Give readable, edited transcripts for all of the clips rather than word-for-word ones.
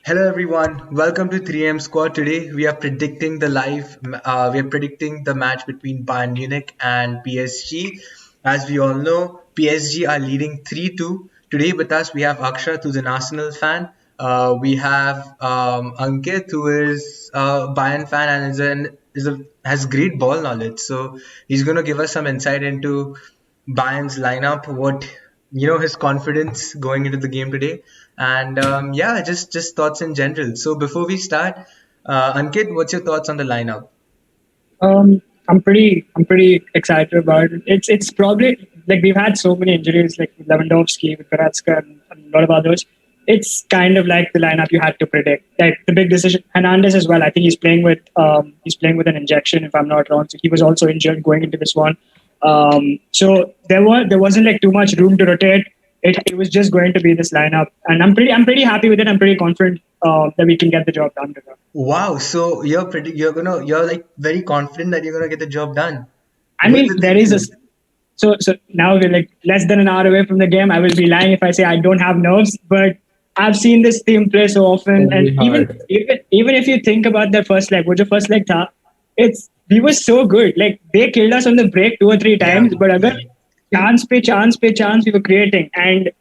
Hello everyone, welcome to 3M Squad. Today we are predicting we are predicting the match between Bayern Munich and PSG. As we all know, PSG are leading 3-2. Today with us we have Akshat, who's an Arsenal fan. We have Ankit, who is a Bayern fan and has great ball knowledge. So he's going to give us some insight into Bayern's lineup, what his confidence going into the game today, and yeah, just thoughts in general. So before we start, Ankit, what's your thoughts on the lineup? I'm pretty excited about it. It's probably like we've had so many injuries, like with Lewandowski, with Goretzka, and a lot of others. It's kind of like the lineup you had to predict. Like the big decision, Hernandez as well. I think he's playing with an injection, if I'm not wrong. So he was also injured going into this one. So there wasn't like too much room to rotate. It was just going to be this lineup, and I'm pretty happy with it. I'm pretty confident that we can get the job done today. Wow, so you're like very confident that you're gonna get the job done. I What's mean, the there is a thinking? so now we're like less than an hour away from the game. I will be lying if I say I don't have nerves, but I've seen this team play so often, and Very even hard. even even if you think about that first leg, which the first leg tha, it's we were so good. Like they killed us on the break two or three Yeah, times, but agar yeah, chance we were creating, and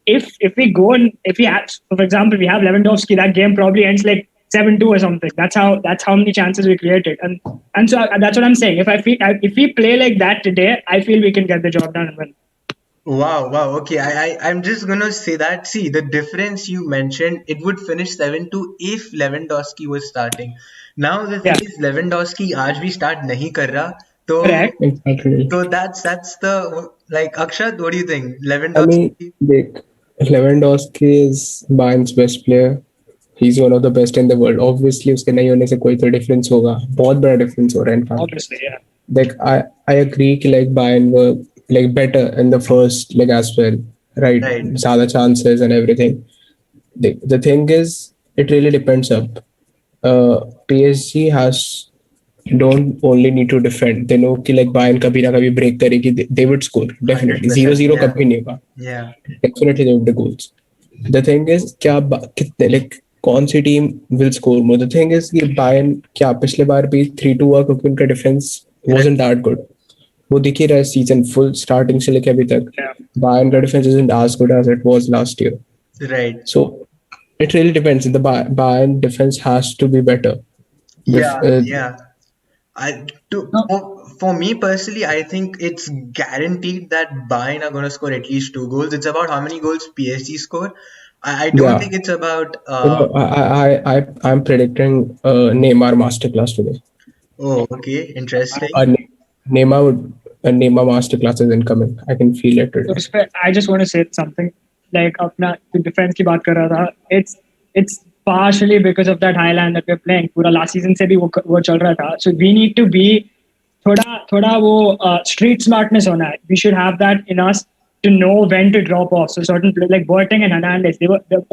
if we go and if we have, for example, we have Lewandowski, that game probably ends like 7-2 or something. That's how many chances we created, and so that's what I'm saying. If we play like that today, I feel we can get the job done and win. wow, wow. Okay, I'm just gonna say that. See, the difference you mentioned, it would finish 7-2 if Lewandowski was starting. Now the thing Yeah, is, Lewandowski आज भी start नहीं कर रहा, तो correct. Exactly. that's the like Akshat. What do you think? I mean, Lewandowski, Lewandowski is Bayern's best player. He's one of the best in the world. Obviously, उसके नहीं होने से कोई तो difference होगा. बहुत बड़ा difference हो रहा है in fact. Obviously, yeah. Like I agree कि like Bayern were like better in the first leg as well. Right, right? ज़्यादा chances and everything. The thing is, it really depends up. PSG has don't only need to defend. They know कि like Bayern कभी ना कभी break करेगी. They would score definitely. 100%. 0-0 Yeah, कभी नहीं होगा. yeah. Definitely they would the goals. The thing is क्या कितने like कौन सी team will score more? The thing is कि Bayern क्या पिछले बार भी 3-2 हुआ क्योंकि उनका defense Right. wasn't that good. वो दिख ही रहा है season full starting से लेके अभी तक. Yeah. Bayern का defense isn't as good as it was last year. Right. So it really depends. The Bayern defense has to be better. Yeah, Uh, yeah. I to No, for me personally, I think it's guaranteed that Bayern are gonna score at least two goals. It's about how many goals PSG score. I don't yeah, think it's about I'm predicting Neymar masterclass today. oh, okay, interesting. A Neymar would a Neymar masterclass is incoming. I can feel it so today. I just want to say something. Like अपना defense की बात कर रहा था. It's partially because of that high line that we're playing. पूरा last season से भी वो चल रहा था. So we need to be थोड़ा वो street smartness होना है. We should have that in us to know when to drop off. So certain players like Boateng and Hernandez,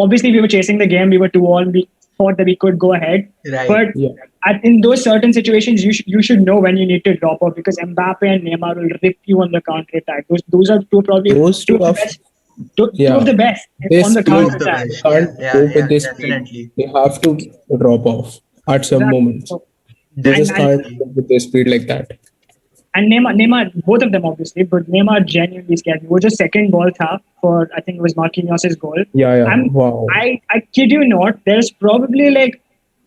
obviously we were chasing the game. We were 2-all. We thought that we could go ahead, Right. but Yeah, in those certain situations, you should know when you need to drop off because Mbappe and Neymar will rip you on the counter attack. Those are probably those two two of the are best. Two of yeah. the best They on the Two speed. of counter the attack. They best. Yeah, can't yeah, cope yeah, with their speed. definitely. They have to drop off at some Exactly. moments. So, They just can't Definitely. cope with their speed like that. and Neymar, both of them obviously, but Neymar genuinely scared me. वो जो second ball था for I think it was Marquinhos' goal. Yeah, yeah. I'm Wow. I kid you not. There's probably like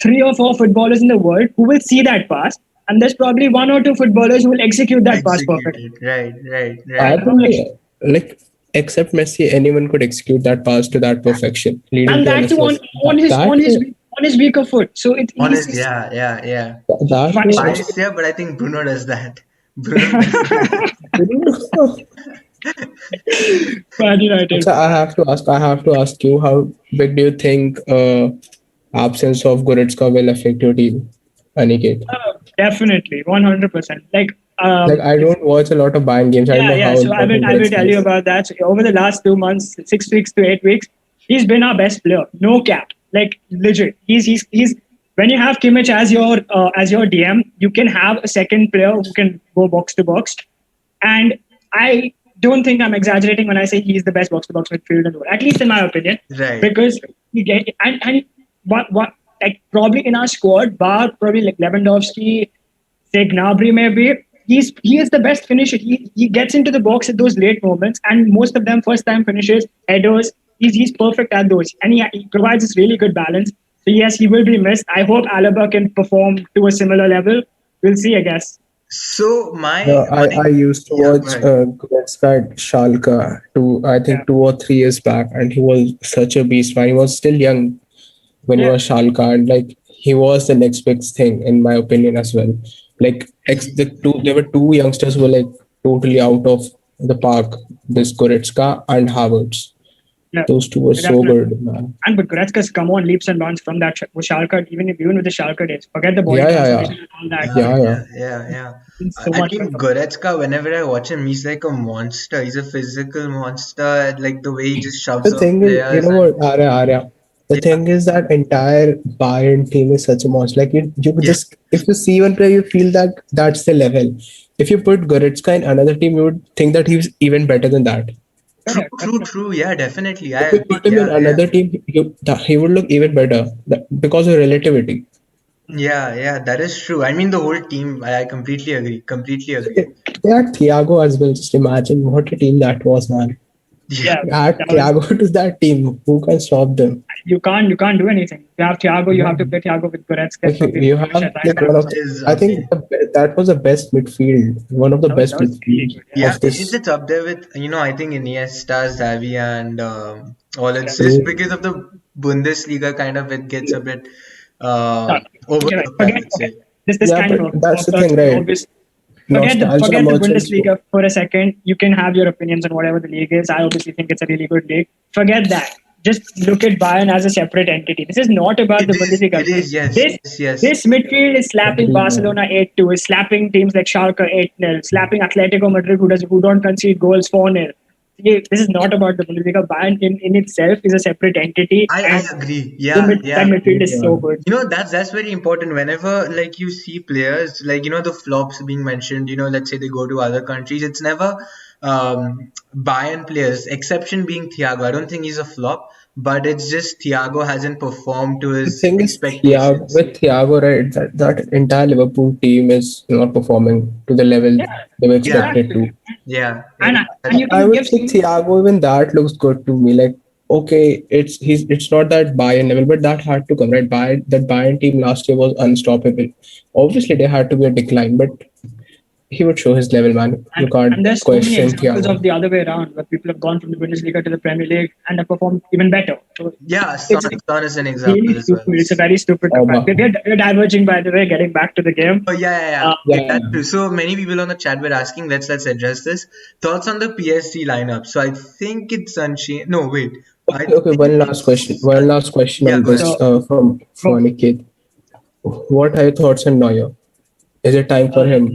3 or 4 footballers in the world who will see that pass, and there's probably 1 or 2 footballers who will execute that pass perfectly. Executed. Right, right, I right. And I'm think like, like except Messi, anyone could execute that pass to that perfection, leading and to an that's on assist. on That his that on his on his weaker foot. So Honest, he's yeah, yeah, yeah. that fine. was Biased, yeah, but I think Bruno does that. Bruno does that. Man United. So I have to ask you, how big do you think absence of Goretzka will affect your team, Aniket? Definitely, 100%. Like Like I don't watch a lot of Bayern games. I don't yeah, know yeah. how So important I will tell Goretzka you is. about that. So over the last 2 months, 6 weeks to 8 weeks, he's been our best player. No cap. Like legit. He's when you have Kimmich as your DM, you can have a second player who can go box to box. And I don't think I'm exaggerating when I say he's the best box to box midfielder in the world, at least in my opinion, Right. because he get and what like probably in our squad, bar probably like Lewandowski, say Gnabry maybe. He is the best finisher. He gets into the box at those late moments, and most of them first time finishes, headers. He's perfect at those, and he provides this really good balance. So yes, he will be missed. I hope Alaba can perform to a similar level. We'll see, I guess. So No, my I used to yeah, go watch ahead. Goretzka at Schalke I Yeah, think 2 or 3 years back, and he was such a beast. Man, he was still young when he yeah, was Schalke, and like he was the next big thing in my opinion as well. Like there were two youngsters who were like totally out of the park. This Goretzka and Havertz. yeah, Those two were so definitely. good, man. And but Goretzka's come on leaps and bounds from that with Schalke, even with the Schalke days. Forget the body Yeah, yeah, yeah, transformation and all that. Yeah, yeah, yeah. yeah. He's so I much mean, better. Goretzka, whenever I watch him, he's like a monster. He's a physical monster. Like the way he just shoves The off thing is, you players know and what, Arya. The yeah, thing is that entire Bayern team is such a monster. Like you could yeah. just if you see one player, you feel that that's the level. If you put Goretzka in another team, you would think that he's even better than that. Correct, definitely. True. Yeah, definitely. I If you agree. put him in Yeah. another team, he would look even better because of relativity. Yeah, that is true. I mean, the whole team, I completely agree. Completely agree. They had Thiago as well. Just imagine what a team that was, man. Yeah, Yeah, Add that was Thiago to that team. Who can stop them? you can't do anything. You have Thiago, you have to play Thiago with Goretzka and Like probably you have Modric at right like back. one of So the, is I think that was the best midfield, one of the best that was really midfield good. Yeah. yeah. of this. It's up there with I think Iniesta, Xavi, and all. It's Correct. just True. because of the Bundesliga kind of it gets a bit No, you're right. overlooked, I Forget would okay. say. This Yeah, kind but of that's the hurts thing, me. right? Obvious. Nostalgia Forget the merchants. Bundesliga for a second. You can have your opinions on whatever the league is. I obviously think it's a really good league. Forget that. Just look at Bayern as a separate entity. This is not about It the is. Bundesliga. It is. This Yes. this midfield is slapping Agree, man. Barcelona 8-2, is slapping teams like Schalke 8-0, slapping Atletico Madrid who don't concede goals 4-0. This is not about the Bundesliga. Bayern in itself is a separate entity, I and agree. that midfield is so Yeah. good. That's very important. Whenever like you see players like the flops being mentioned, let's say they go to other countries, it's never Bayern players. Exception being Thiago. I don't think he's a flop, but it's just Thiago hasn't performed to The his thing is, expectations. Thiago, right? That entire Liverpool team is not performing to the level Yeah, they were Yeah, expected exactly. to. And that's you I can would give say some. Thiago, even that looks good to me. Like, okay, it's not that Bayern level, but that had to come, right? That Bayern team last year was unstoppable. Obviously, there had to be a decline, but he would show his level, man. You And can't there's so many question examples of Thiago. the other way around where people have gone from the Bundesliga to the Premier League and have performed even better. So yeah. it's Son is an example really as well. stupid. It's a very stupid Oba. comparison. We're diverging, by the way, getting back to the game. Oh yeah. Uh, Okay, Yeah, that's true. So many people on the chat were asking. Let's address this. Thoughts on the PSG lineup. So I think it's unchanged. No, wait. I okay. think One last question. it's One last question yeah. on Go ahead. this so, from go. Aniket. What are your thoughts on Neuer? Is it time for him,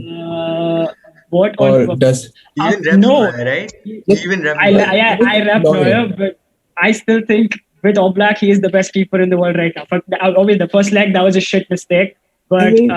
What on? or does You even rep No, Neuer, right? You like even rep I, Neuer. I rep Neuer? Neuer, but I still think with Oblak, he is the best keeper in the world right now. Obviously, the first leg, that was a shit mistake. I But mean,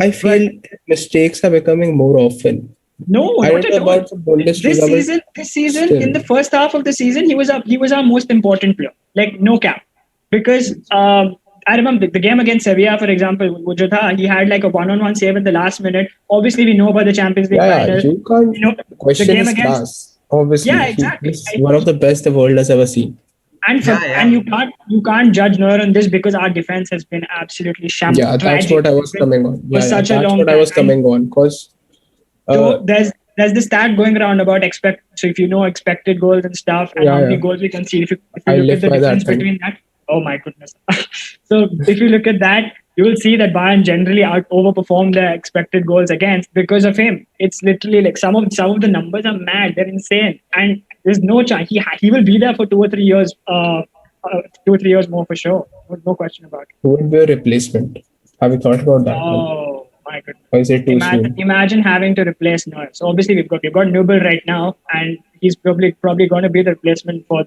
I but feel mistakes are becoming more often. no, I not don't know at all. about the Bundesliga, but This season, in still, the first half of the season, he was our most important player. Like no cap, because I remember the game against Sevilla, for example, Wujudha, he had like a one-on-one save in the last minute. Obviously, we know about the Champions League yeah, final. you can't You know the question game his against class. Obviously, yeah, he exactly. is one of the best the world has ever seen. And you can't judge Neuer on this because our defense has been absolutely Yeah, that's tragic what I was coming on. for Yeah, such a that's long what I time. was And coming on. Because uh, so there's this stat going around about expect. So if you know expected goals and stuff, and how many yeah, goals we concede, if you I look at live the by difference that thing. between that, oh my goodness. So if you look at that, you will see that Bayern generally overperform their expected goals against because of him. It's literally like some of the numbers are mad. They're insane, and there's no chance he will be there for 2 or 3 years. 2 or 3 years more for sure. No question about it. Who would be a replacement? Have you thought about that? Like, Oh my goodness. or is it too soon? Imagine having to replace Neuer. So obviously we've got Nubel right now, and he's probably going to be the replacement for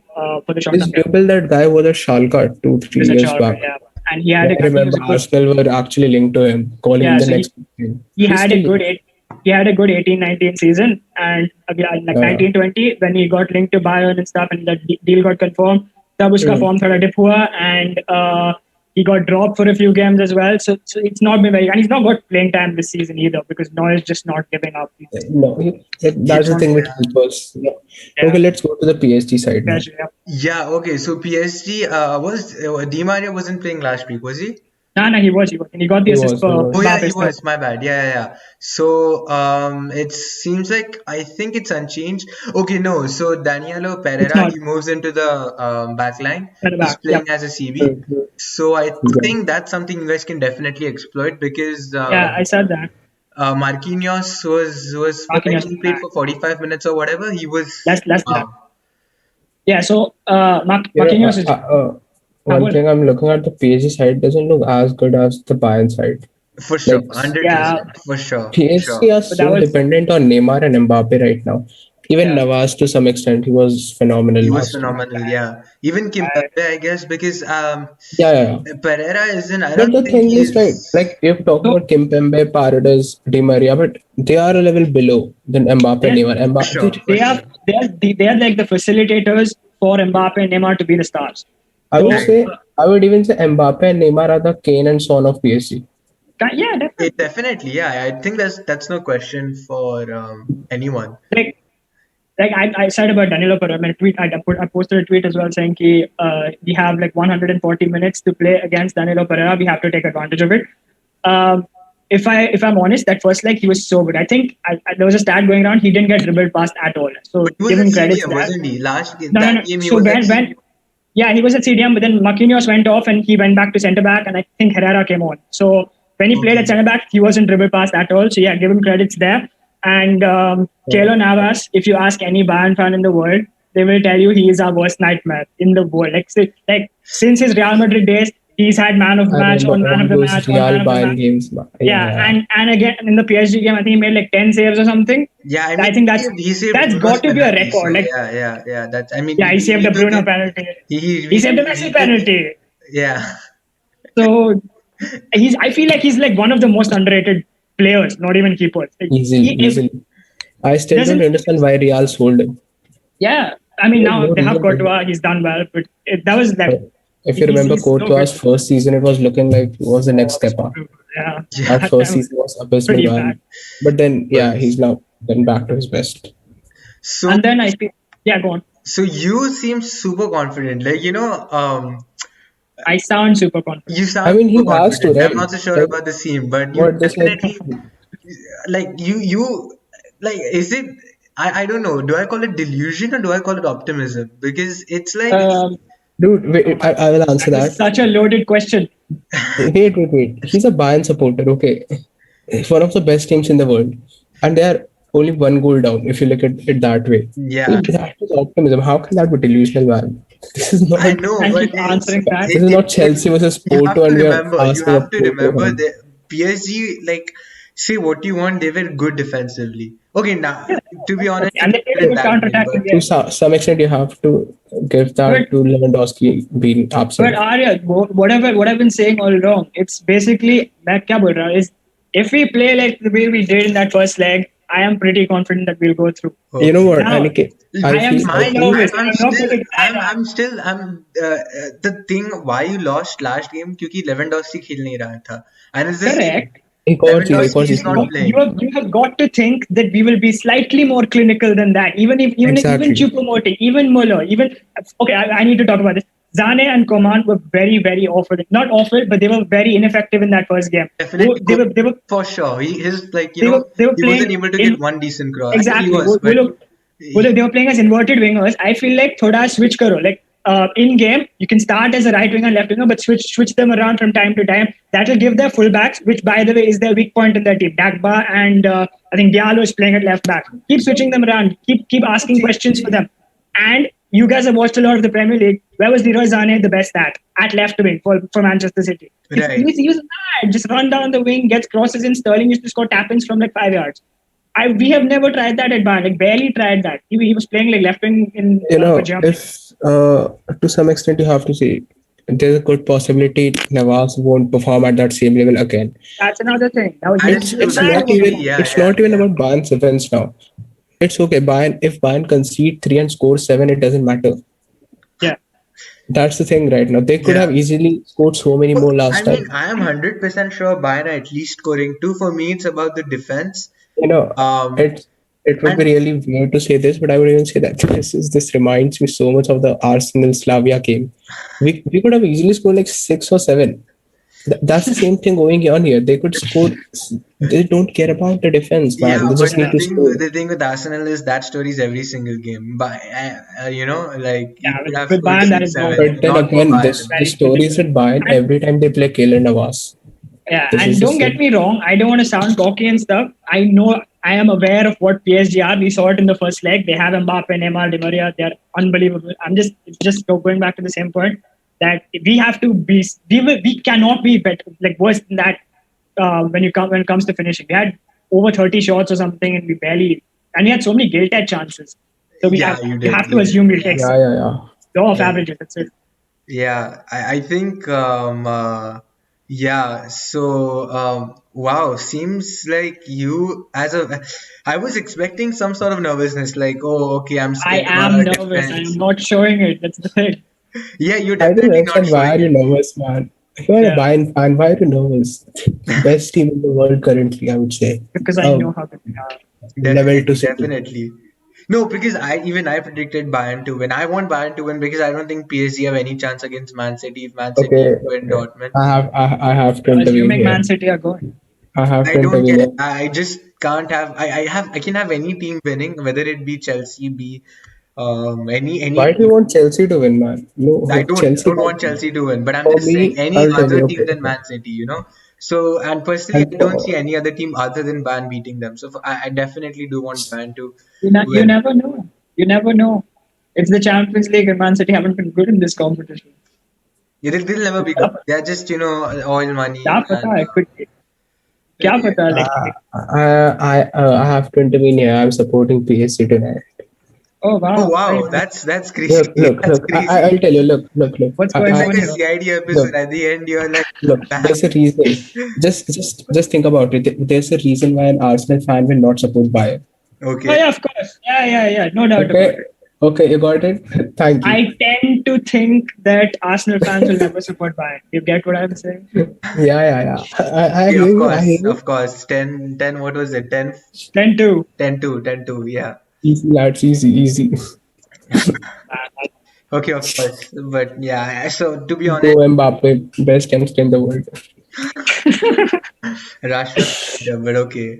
the short Is term gap. Newell that guy was a Schalke 2 3 He's a years Schalke, back? yeah, and he had Yeah, I he was remember a good Arsenal were actually linked to him, calling him yeah. the So next thing. he He's had a still good he had a good 18-19 season, and again like uh, 19-20 when he got linked to Bayern and stuff, and the deal got confirmed. तब उसका form थोड़ा dip हुआ and he got dropped for a few games as well. So it's not been very, and he's not got playing time this season either because Neuer is just not giving up. No, Yeah, that's the thing with keepers. Yeah. Yeah, Okay, let's go to the PSG side now. yeah. yeah. Okay, so PSG was Di Maria wasn't playing last week, was he? No, he was, and he got the He assist was, he for was. Oh yeah, he Mbappe's goal. was. My bad. Yeah, yeah, yeah. So it seems like I think it's unchanged. Okay, no. So Danielo It's Pereira not he moves into the back line. at the He's back. Yeah, playing as a CB. Mhm. So I Yeah. think that's something you guys can definitely exploit because yeah, I said that. Marquinhos was like Marquinhos he is played back. for 45 minutes or whatever. He was Less than that. Yeah, so You know, Marquinhos is. one thing I'm looking at the PSG side doesn't look as good as the Bayern side. for sure, Like 100% for sure, for PSG sure. are But that so was dependent on Neymar and Mbappe right now. Even yeah. Navas to some extent, he was phenomenal He was last year. phenomenal, yeah. Even I, Kimpembe, I guess, because Yeah, yeah, yeah. Pereira isn't. I But don't the think thing is, right, he's like you've talked so about Kimpembe, Paredes, Di Maria, but they are a level below than Mbappe and they Neymar. for Mbappe, sure, for sure. they are like the facilitators for Mbappe and Neymar to be the stars. I would So Right. say, I would even say Mbappe and Neymar are the Kane and Son of PSG. yeah, It definitely. definitely, yeah. I think that's no question for anyone. Like I said about Danilo Pereira, I mean, I posted a tweet as well saying we have like 140 minutes to play against Danilo Pereira. We have to take advantage of it. If I'm honest, that first leg he was so good. I think there was a stat going around. He didn't get dribbled past at all. So But he was give at him credits CDM, there. wasn't he? Last game, No, no, that no. game he So was at CDM. yeah, he was at CDM, but then Marquinhos went off and he went back to centre back, and I think Herrera came on. So when he played at Okay. centre back, he wasn't dribble past at all. So yeah, give him credits there. And Keylor Navas, if you ask any Bayern fan in the world, they will tell you he is our worst nightmare in the world. Like since his Real Madrid days, he's had man of the I match remember on man all of the those match on Real man of the Bayern match. games. Yeah, Yeah, yeah. and again in the PSG game, I think he made like 10 saves or something. Yeah, I I mean think he saved that's Bruno's got to be a penalty, record. so Like yeah, yeah, yeah. That's I mean yeah, he saved he the took Bruno it. penalty. He saved the He Messi took it. penalty. Yeah. So I feel like he's like one of the most underrated players, not even keepers. Like, Easily, if easily. I still don't doesn't understand why Real sold him. yeah. I mean There's now no they have reason for him. Courtois, he's done well, but that was Uh, like If you remember he's so good. Courtois' first season, it was looking like he was the next step up. Yeah. Yeah. That That first time was season was abysmal, pretty man. bad. But then, yeah, Was. he's now then back to his best. So And then I feel yeah, go on. so you seem super confident. Like, I sound super confident. you I sound mean, he super has to, confident. I'm right? not so sure Like, about the scene, but you what they said, definitely like you like is it I don't know. Do I call it delusion or do I call it optimism? Because it's like Um, dude, oh wait, my, I will answer that is that. such a loaded question. Wait. He's a Bayern supporter, okay? It's one of the best teams in the world. And they are only one goal down if you look at it that way. yeah, That is optimism. How can that be delusional, man? This is I not know, I but keep answering that. this is not Chelsea versus you have Porto to and we are remember, asking a Porto fan. that PSG, like, say what you want, they were good defensively. Okay, now, Yeah, to be honest, and they they played a weren't good that great, counter-attacking but To game. some extent, you have to give that But to Lewandowski being But absent. Arya, what I've been saying all along, it's basically मैं क्या बोल रहा हूँ is if we play like the way we did in that first leg, I am pretty confident that we'll go through. You know okay. what, Now Aniket? I am I still feel nervous and I'm not going to deny that. The thing why you lost last game क्योंकि Lewandowski खेल नहीं रहा था, and it's the same. Correct. एक और Lewandowski चीज is not playing. You have got to think that we will be slightly more clinical than that. Even exactly. Choupo-Moting, even Muller, even okay. I need to talk about this. Zane and Coman were very awful. Not awful, but they were very ineffective in that first game. Definitely, They were for sure. His like they were he wasn't playing able to in get one decent cross. I mean, he exactly. was, but They were playing as inverted wingers. I feel like thoda switch karo. Like in game, you can start as a right winger, left winger, but switch them around from time to time. That will give their fullbacks, which by the way is their weak point in their team. Dagba and I think Diallo is playing at left back. Keep switching them around. Keep asking questions for them. And you guys have watched a lot of the Premier League. Where was Leroy Sané the best at left wing for Manchester City? right. He was mad. Just run down the wing, gets crosses in. Sterling used to score tap-ins from like 5 yards. We have never tried that at Bayern. Like barely tried that. He was playing like left wing in You know, for Germany. if to some extent you have to say there's a good possibility Navas won't perform at that same level again. That's another thing. That was And It's true, it's that not actually, even yeah, it's yeah, not even yeah. about Bayern's events now. It's okay. Bayern if Bayern concede 3 and score 7, it doesn't matter. yeah. That's the thing right now. They could Yeah. have easily scored so many more I last mean, time. I am 100% sure Bayern are at least scoring two. For me, it's about the defense. You know, Um, it would be and really weird to say this, but I would even say that this reminds me so much of the Arsenal Slavia game. We could have easily scored like 6 or 7. That's the same thing going on here. They could score. They don't care about the defense, man. yeah, They but just need to score. the thing with Arsenal is that story is every single game. But like you Yeah, could have with scored Bayern that six, is not seven, But true. then not for again, Bayern. the Very stories critical. with Bayern And every time they play Kayla Navas. yeah, This and is the don't get same. me wrong. I don't want to sound cocky and stuff. I know I am aware of what PSG are. We saw it in the first leg. They have Mbappe, Neymar, Di Maria. They're unbelievable. It's just going back to the same point that we have to be. We cannot be better, like worse than that. When it comes to finishing, we had over 30 shots or something, and we barely. And we had so many guilty chances. So we Yeah, have you you did. have to You did. assume we'll Yeah, take Yeah, yeah, yeah. law of yeah, averages. That's it. yeah. I think. Yeah. So, wow. Seems like you, as a, I was expecting some sort of nervousness, like, oh, okay, I'm I scared about am our nervous. I am defense. not showing it. That's the thing. Yeah, you're I don't definitely not understand why showing are you it. nervous, man. If you are a Yeah, Bayern fan, why are you nervous? Best team in the world currently, I would say. because I know Um, how good they are. level to Definitely, city. definitely. No, because I predicted Bayern to win. I want Bayern to win because I don't think PSG have any chance against Man City if Man City Okay, win okay. Dortmund. I have to intervene Assuming Man here. City are going. I have I to don't intervene get it. here. I just can't have. I can have any team winning, whether it be Chelsea, be any Why do you team. want Chelsea to win, man? No, I Chelsea don't can't want win. Chelsea to win, but I'm For just saying me, any I'll tell other you. team Okay, than okay. Man City. So, and personally, And I don't see any other team other than Bayern beating them. So, I definitely do want Bayern to You win. never know. You never know. It's the Champions League, and Man City haven't been good in this competition. Yeah, they'll never be good. क्या They're just, oil money क्या and पता है कुछ क्या yeah. पता Uh, like I have to intervene here. I'm supporting PSG tonight. oh Oh wow very wow, nice. that's crazy. Look. That's crazy. I'll tell you. Look. What's It's going like on a here? CID episode. Look. At the end, you're like, Look. bam. There's a reason. Just think about it. There's a reason why an Arsenal fan will not support Bayern. Oh Okay. yeah, of course. Yeah. No doubt about Okay. it. Okay, you got it. Thank you. I tend to think that Arsenal fans will never support Bayern. You get what I'm saying? Yeah. I Yeah, hear of you. I hear course, you. of course. 10, what was it? 10, Tend to. 10 2, 10 2. Yeah. Easy, lads. Easy. Okay, of course. But yeah, so to be Go honest, Mbappe, best youngster in the world. Rashford, but okay.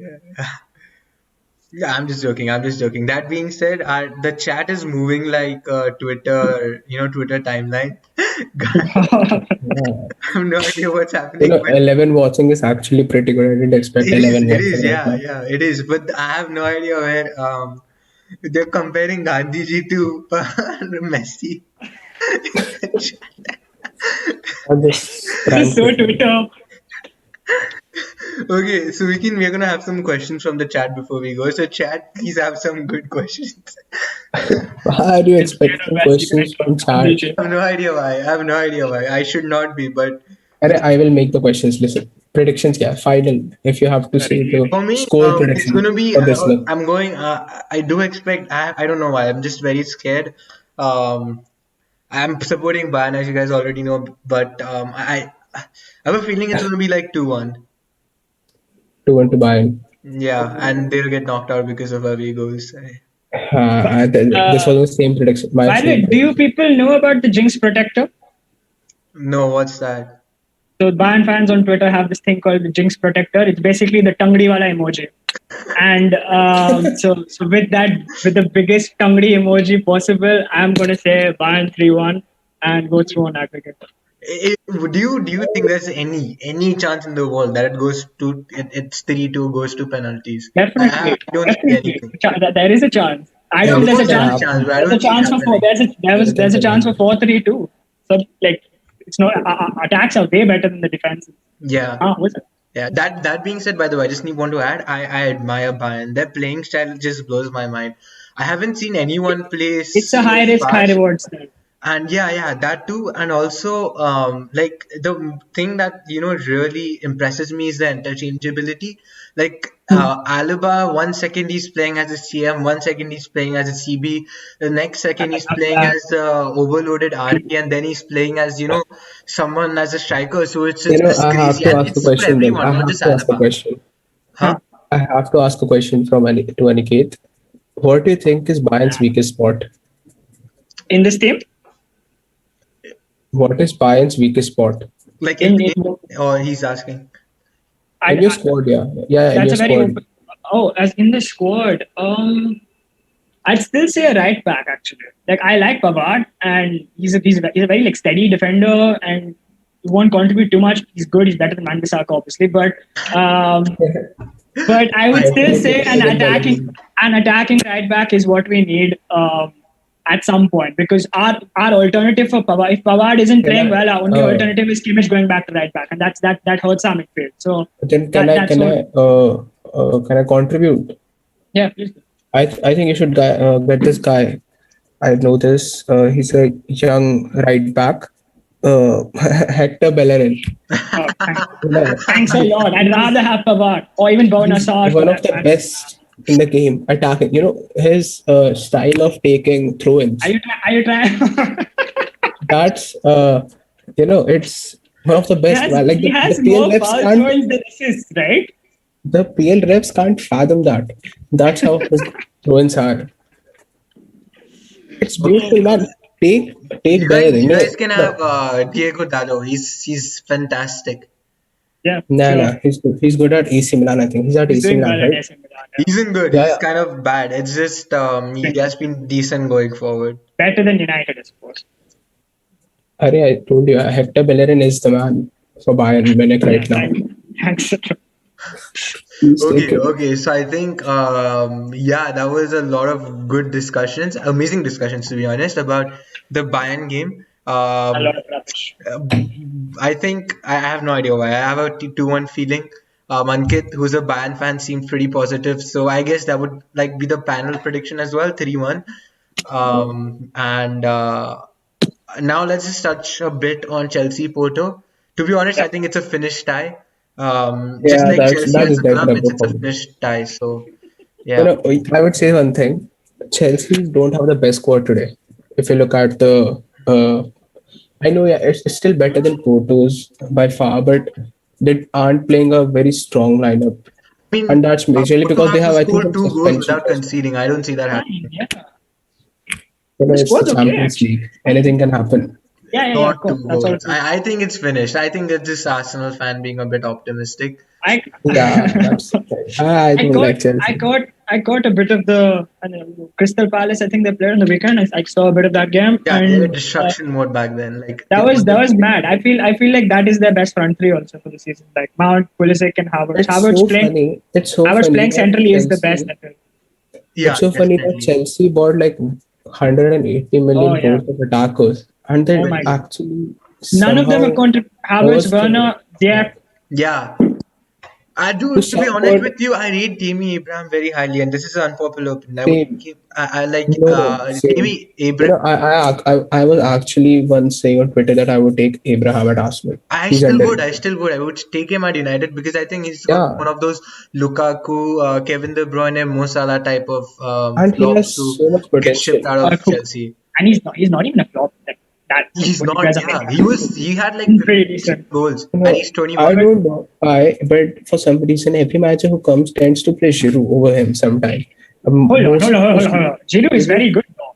Yeah, I'm just joking. I'm just joking. That being said, the chat is moving like Twitter, Twitter timeline. Yeah. I have no idea what's happening, but 11 watching is actually pretty good. I didn't expect it is, 11 it is, watching right yeah, now. yeah, it is. But I have no idea where they're comparing Gandhiji to Messi. I'm just This is prank so with Twitter. Okay, so we're gonna have some questions from the chat before we go. So chat, please have some good questions. Why are you It's Lionel expecting Messi questions from from chat? DJ. I have no idea why. I have no idea why. I should not be, but I will make the questions. Listen, predictions, yeah, final. If you have to say the for me, score it's prediction gonna be. for this one. I'm going. I do expect. I don't know why. I'm just very scared. Um, I'm supporting Bayern, as you guys already know, but I have a feeling it's gonna be like 2-1. 2-1 to Bayern. Yeah, and they'll get knocked out because of away goals. This Uh, was the same prediction. My by the same way, do you prediction. people know about the Jinx Protector? No, what's that? So Bayern fans on Twitter have this thing called the Jinx Protector. It's basically the tangdi wala emoji. And so with the biggest tangdi emoji possible, I'm going to say Bayern 3-1 and go through on aggregate. Do you think there's any chance in the world that it's 3-2 goes to penalties? I Definitely, don't see definitely. anything. There is a chance. I Yeah, don't. Of There's a course, can there is chance. a chance, happen. but I There's a don't see it chance for four. happening. There's a Anything can chance for happen. 4-3-2. So like, it's not attacks are way better than the defense. Yeah, Ah, what's it? yeah. That being said, by the way, I just want to add, I admire Bayern. Their playing style just blows my mind. I haven't seen anyone play It's a so high risk, high fast. reward style. And yeah, that too. And also, like the thing that really impresses me is the interchangeability. Like Alaba, 1 second he's playing as a CM, 1 second he's playing as a CB, the next second he's playing Uh, as overloaded RP, and then he's playing as someone as a striker. So it's You know, just I have crazy, to and ask a it's for question then. everyone, I not have just to ask a Alaba. question. Huh? I have to ask a question to Aniket. What do you think is Bayern's weakest spot? in this team, What is Bayern's weakest spot? Like in in, the in game, or he's asking. In I, your squad, yeah. Yeah, in that's your a very squad. open. Oh, as in the squad, I'd still say a right back actually. Like I like Pavard, and he's a very like steady defender, and he won't contribute too much. He's good. He's better than Van Bissaka, obviously, um, but I would still Definitely say better than Bellingham. an attacking right back is what we need at some point, because our alternative for Pavard, if Pavard isn't Can playing I, well, our only alternative is Kimmich going back to right back, and that hurts our midfield. So then that's what. can I contribute? Yeah, please. I think you should get this guy. I know this. He's a young right back. Hector Bellerin. Oh, You know, thanks a lot. I'd rather have Pavard or even he's Bonasar for one of that the matter. best in the game attacking. You know, his style of taking throw-ins. Are you trying? That's it's one of the best. Like He the has PL more refs foul can't. throw-ins than assists, right? The PL refs can't fathom that. That's how his throw-ins are. It's beautiful, Okay, man. Take you guys, Bellerin. you No, guys can no, have Diego Dallo. He's fantastic. Yeah, no, sure. no. He's good. He's good at AC Milan. I think he's at He's AC doing Milan, well at right? AC Milan. He's in good. Yeah, He's yeah. kind of bad. It's just he Yeah. has been decent going forward. Better than United, I suppose. I told you, Hector Bellerin is the man for Bayern Munich Yeah, right now. thanks. Please take Okay, it. okay. So I think yeah, that was a lot of good discussions, amazing discussions to be honest about the Bayern game. A lot of rubbish. I think I have no idea why. I have a 2-1 feeling. Ankit, who's a Bayern fan, seemed pretty positive. So I guess that would like be the panel prediction as well, 3-1. And now let's just touch a bit on Chelsea Porto. To be honest, I think it's a finished tie. Just Yeah, like Chelsea that as is a club, definitely it's a for me. finished tie. So You yeah. know, I would say one thing. Chelsea don't have the best squad today. If you look at the, I know, yeah, it's still better than Porto's by far, but they aren't playing a very strong lineup, I mean, and that's majorly Porto because they have to have, I think, score some 2 goals suspensions without as well. conceding. I don't see that Fine, happening. yeah. You know, The it's the squad's okay, Champions actually. League. Anything can happen. Yeah, of Not two course. That's all goals. good. I think it's finished. I think it's just Arsenal fan being a bit optimistic. I Yeah, that's okay. I I don't caught like Chelsea. I caught a bit of the Crystal Palace. I think they played on the weekend. I saw a bit of that game, Yeah, they were and destruction mode back then. Like that they was wanted. mad. I feel like that is their best front three also for the season. Like Mount, Pulisic, and Havertz. It's so funny. Havertz playing That centrally is the best. Chelsea. I feel. It's Yeah, so funny that definitely. Chelsea bought like 180 Oh million yeah. worth of attackers, and Oh they my God. actually None of them have somehow contributed. Havertz, burst through. Werner, Ziyech. Yeah. I do, To to be honest support with you, I rate Tammy Abraham very highly, and this is an unpopular opinion. I would same. take him, I like No, same. Tammy Abraham. I was actually once saying on Twitter that I would take Abraham at Arsenal. He's I underrated. still would. I would take him at United because I think he's got Yeah, one of those Lukaku, Kevin De Bruyne, Mo Salah type of and he flops has to so much get shipped potential. out of Chelsea. And he's not even a flop. Like that. Like He's what you not, guys are yeah. making. He had like He's pretty 15 decent. goals, You and know, he's I 21. don't know why, but for some reason, every manager who comes tends to play Giroud over him sometime. Mostly, Giroud is Giroud very good though.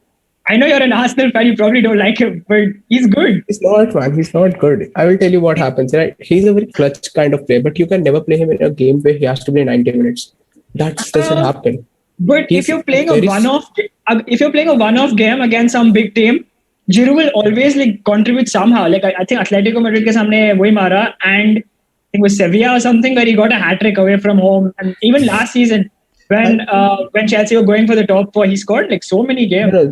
I know you're an Arsenal fan. You probably don't like him, but he's good. is not, man. He's not good. I will tell you what happens. Right? He's a very clutch kind of player, but you can never play him in a game where he has to play 90 minutes. That just doesn't Uh, happen. but He's if you're playing a one-off game against some big team, Giroud will always like contribute somehow. Like I think Atletico Madrid ke samne wohi mara, and I think it was Sevilla or something where he got a hat trick away from home. And even last season when Chelsea were going for the top four, he scored like so many you games. know,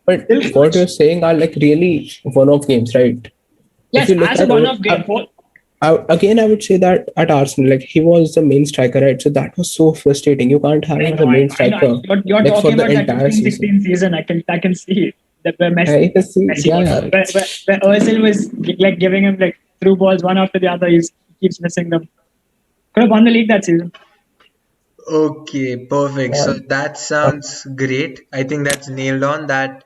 but Still what you're clutch. saying are like really one-off games, right? If Yes, you look as a at one-off game. again, I would say that at Arsenal, like he was the main striker, right? So that was so frustrating. You can't have him as a main I know. striker You're like for talking the about that entire 15, season. 16 season. I can see it. where I can see, Messi got yeah. where Ozil was like giving him like through balls one after the other. He keeps missing them. Could have won the league that season. Okay, perfect. Yeah. So that sounds great. I think that's nailed on that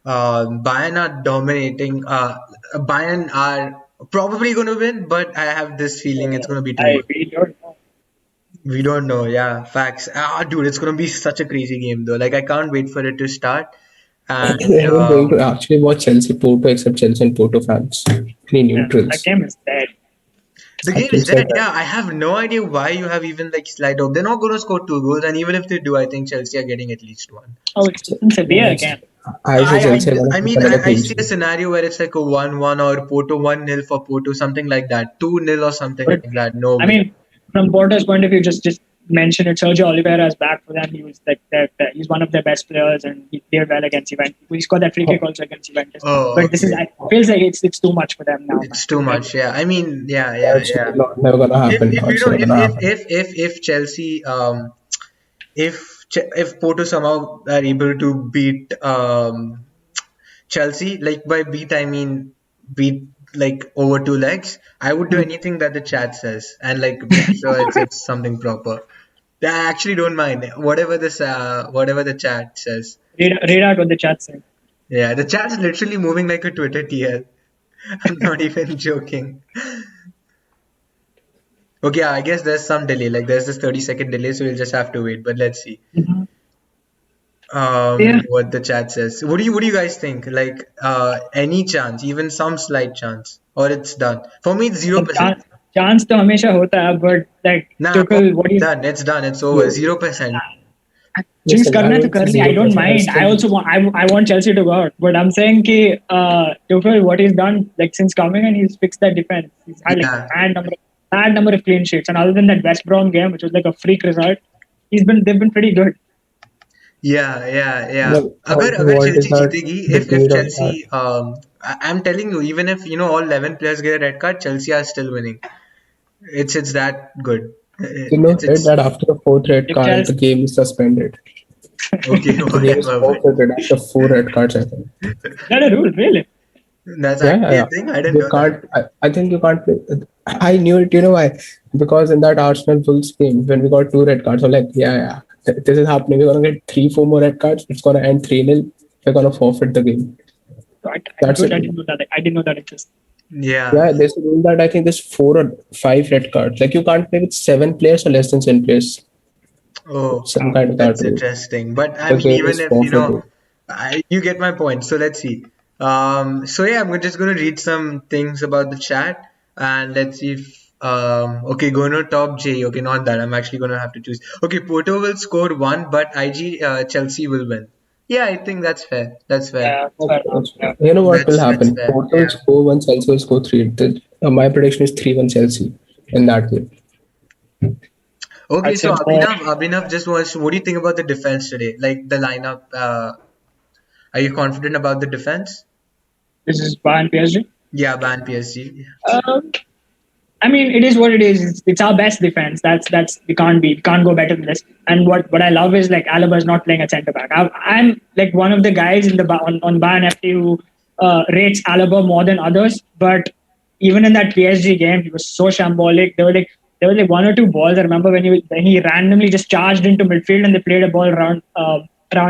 Bayern are dominating. Bayern are probably going to win, but I have this feeling it's going to be too I much. we don't know. We don't know. Yeah, facts. Dude, it's going to be such a crazy game though. Like I can't wait for it to start. I And think everyone going to actually watch Chelsea Porto except Chelsea and Porto fans. Any Yeah, that neutrals. game is dead. the I game is can say dead. that. Yeah, I have no idea why you have even like slide up. They're not going to score two goals, and even if they do, I think Chelsea are getting at least one. Oh, it's in Sevilla Yes. again. I say Chelsea are gonna I keep mean, another I clean see a sheet. scenario where it's like a 1-1 or Porto 1-0 for Porto, something like that. 2-0 or something But like that. No I way. mean, from Porto's point of view, just mention it. Sergio Oliveira is back for them. He was like he's one of their best players, and he played well against Juventus. He scored that free kick also against Juventus. Oh, But this is okay. I feels like it's too much for them now, man. It's too much. Yeah. I mean, yeah, Yeah, yeah, it's yeah. never gonna happen. If you It's know, never gonna happen. if Chelsea, if Porto somehow are able to beat Chelsea, like by beat I mean beat like over two legs, I would do anything that the chat says and like make sure it's something proper. I actually don't mind whatever the chat says. Read out what the chat saying. Yeah, the chat's literally moving like a Twitter TL. I'm not even joking. Okay, yeah, I guess there's some delay. Like there's this 30-second delay, so we'll just have to wait. But let's see. Mhm. Yeah, What the chat says. What do you guys think? Like any chance, even some slight chance, or it's done. For me, it's अब 0%. chance तो हमेशा होता है, but like Nah, for me, Tuchel, what it's he's done. It's done. It's over. No, 0%. Jinx listen, I करना है तो won't say कर ले. I zero don't percent. mind. I also want I want Chelsea to go out, but I'm saying कि Tuchel, what he's done like since coming in, he's fixed that defense. He's had like Yeah, bad number of clean sheets, and other than that West Brom game, which was like a freak result, they've been pretty good. yeah. Well, all अगर we अगर want is Chelsea that जीतेगी, the if greed of Chelsea, that. I'm telling you, even if all 11 players get a red card, Chelsea are still winning. It's that good. You know, It's that after the fourth red If card, the Chelsea, game is suspended. okay, The game is whatever. forfeited after four red cards, I think. is that a rule really? That's Yeah, yeah, actually a yeah. thing. I didn't You know that. can't. I think you can't play. I knew it. You know why? Because in that Arsenal Bulls game, when we got two red cards, I'm like, yeah. This is happening. We're gonna get three, four more red cards. It's gonna end 3-0. We're gonna forfeit the game. That's it. I didn't know that. I didn't know that existed. Yeah. Yeah, there's a rule that I think there's 4 or 5 red cards. Like you can't play with 7 players or less than 7 players. Oh, Some kind of that that's rule. interesting. But I The mean, game even is if forfeited. you get my point. So let's see. So yeah, just gonna read some things about the chat and let's see if okay, Gono top J. Okay, not that. I'm actually gonna have to choose. Okay, Porto will score one, but IG Chelsea will win. Yeah, I think that's fair. That's fair. Fair enough. Yeah. You know what will That's happen? fair. Porto will Yeah. score one, Chelsea will score three. My prediction is 3-1 Chelsea in that game. Okay, I'd say so more. Abhinav just wants. What do you think about the defense today? Like the lineup. Are you confident about the defense? This is Bayern PSG. Yeah, ban PSG. Um, I mean, it is what it is. It's our best defense. That's we can't go better than this. And what I love is like Alaba is not playing at centre back. I'm like one of the guys in the on Bayern FT who rates Alaba more than others. But even in that PSG game, he was so shambolic. There were like one or two balls. I remember when he randomly just charged into midfield and they played a ball around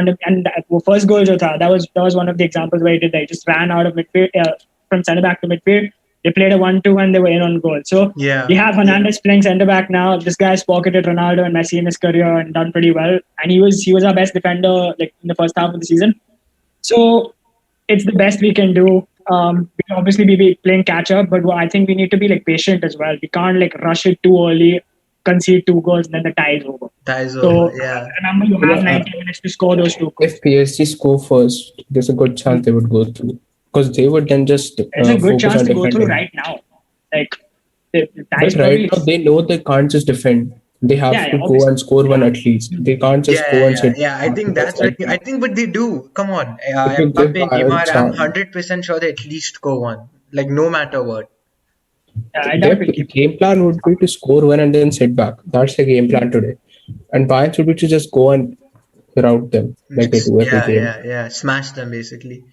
him. And the first goal, that was one of the examples where he did that. He just ran out of midfield from centre back to midfield. They played a 1-2 and they were in on goal. So we Yeah. have Hernandez playing centre back now. This guy's pocketed Ronaldo and Messi in his career and done pretty well. And he was our best defender like in the first half of the season. So it's the best we can do. We can obviously be playing catch up, but I think we need to be like patient as well. We can't like rush it too early, concede 2 goals, and then the tie is over. That is So over. Yeah. remember, you You know, have 90 minutes to score those 2 goals. if PSG score first, there's a good chance they would go through because they would then just There's a good focus chance on to go through defending. right now. Like the tie is But right probably now, they know they can't just defend. They have yeah, to go obviously. and score one at least. They can't just go and sit. Yeah. I think that's Like, very. I think, but they do. Come on, if you give Mbappe, Bayern a Neymar. I'm chance, 100% sure they at least score one. Like no matter what. I their doubt we'll keep. game plan would be to score one and then sit back. That's the game plan today. And Bayern should be to just go and rout them like they do every game. Yeah. Smash them basically.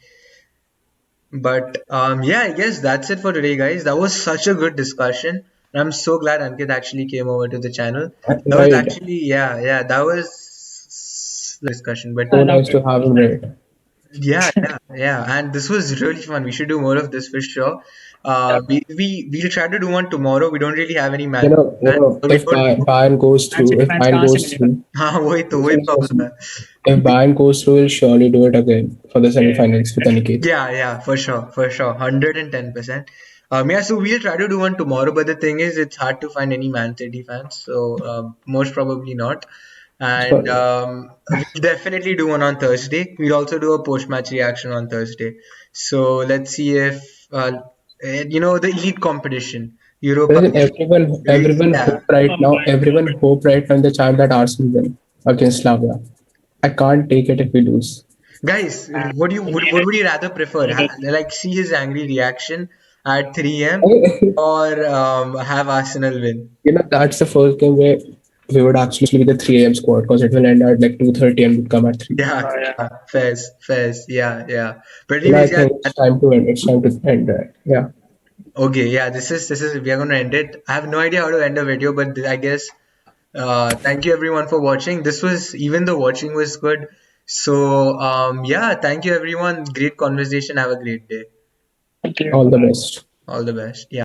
But yeah, I guess that's it for today, guys. That was such a good discussion. I'm so glad Ankit actually came over to the channel. That was Right. actually, yeah, that was discussion. But I So loved nice it. to have him, right? yeah, and this was really fun. We should do more of this for sure. Yep. We'll try to do one tomorrow. We don't really have any You match know, you planned, know, so we if don't. Bayern goes Man through, City if fans Bayern कहाँ से goes मिलेगा? through, हाँ वही तो वही listen, problem listen. है. If Bayern goes through, we'll surely do it again for the Yeah. semi-finals with Aniket. Yeah, for sure, 110%. Yeah, so we'll try to do one tomorrow, but the thing is, it's hard to find any Man City fans, so most probably not. And So, we'll definitely do one on Thursday. We'll also do a post-match reaction on Thursday. So let's see if the elite competition, Europa listen, everyone Yeah, hope right Oh now. my Everyone God. hope right now in the chant that Arsenal win against Slavia. I can't take it if we lose. guys, Man, what would you rather prefer? need it. Like see his angry reaction at 3 a.m. or have Arsenal win? That's the first game where we would actually be the 3 a.m. squad because it will end at like 2:30 and would come at 3. Yeah, Oh yeah. fairs. Yeah. But anyways, I yeah. think it's time to end. It's time to end that. Yeah. Okay, yeah. This is we are gonna end it. I have no idea how to end a video, but I guess thank you everyone for watching. This was even the watching was good. So yeah, thank you everyone. Great conversation. Have a great day. Thank you. All the best. All the best. Yeah.